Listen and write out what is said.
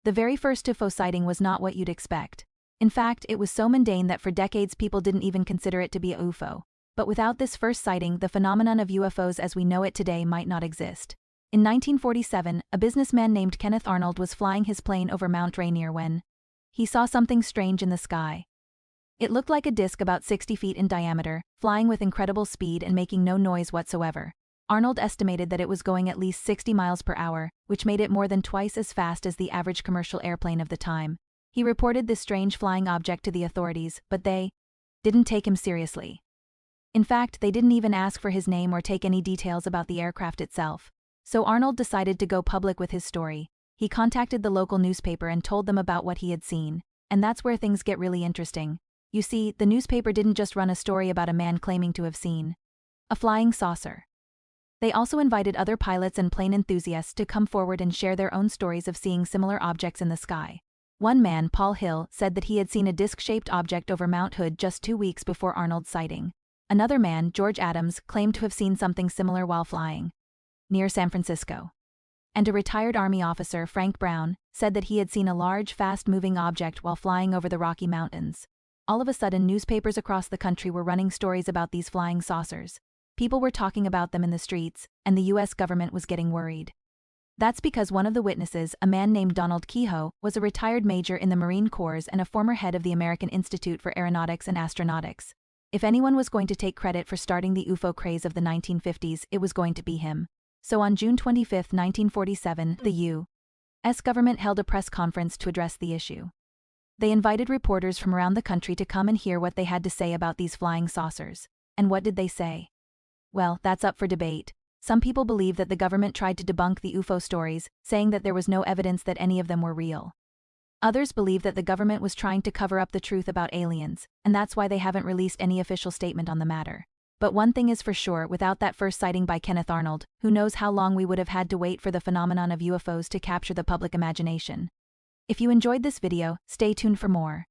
The very first UFO sighting was not what you'd expect. In fact, it was so mundane that for decades people didn't even consider it to be a UFO. But without this first sighting, the phenomenon of UFOs as we know it today might not exist. In 1947, a businessman named Kenneth Arnold was flying his plane over Mount Rainier when he saw something strange in the sky. It looked like a disc about 60 feet in diameter, flying with incredible speed and making no noise whatsoever. Arnold estimated that it was going at least 60 miles per hour, which made it more than twice as fast as the average commercial airplane of the time. He reported this strange flying object to the authorities, but they didn't take him seriously. In fact, they didn't even ask for his name or take any details about the aircraft itself. So Arnold decided to go public with his story. He contacted the local newspaper and told them about what he had seen. And that's where things get really interesting. You see, the newspaper didn't just run a story about a man claiming to have seen a flying saucer. They also invited other pilots and plane enthusiasts to come forward and share their own stories of seeing similar objects in the sky. One man, Paul Hill, said that he had seen a disc-shaped object over Mount Hood just 2 weeks before Arnold's sighting. Another man, George Adams, claimed to have seen something similar while flying near San Francisco. And a retired Army officer, Frank Brown, said that he had seen a large, fast-moving object while flying over the Rocky Mountains. All of a sudden, newspapers across the country were running stories about these flying saucers. People were talking about them in the streets, and the U.S. government was getting worried. That's because one of the witnesses, a man named Donald Kehoe, was a retired major in the Marine Corps and a former head of the American Institute for Aeronautics and Astronautics. If anyone was going to take credit for starting the UFO craze of the 1950s, it was going to be him. So on June 25, 1947, the U.S. government held a press conference to address the issue. They invited reporters from around the country to come and hear what they had to say about these flying saucers. And what did they say? Well, that's up for debate. Some people believe that the government tried to debunk the UFO stories, saying that there was no evidence that any of them were real. Others believe that the government was trying to cover up the truth about aliens, and that's why they haven't released any official statement on the matter. But one thing is for sure, without that first sighting by Kenneth Arnold, who knows how long we would have had to wait for the phenomenon of UFOs to capture the public imagination. If you enjoyed this video, stay tuned for more.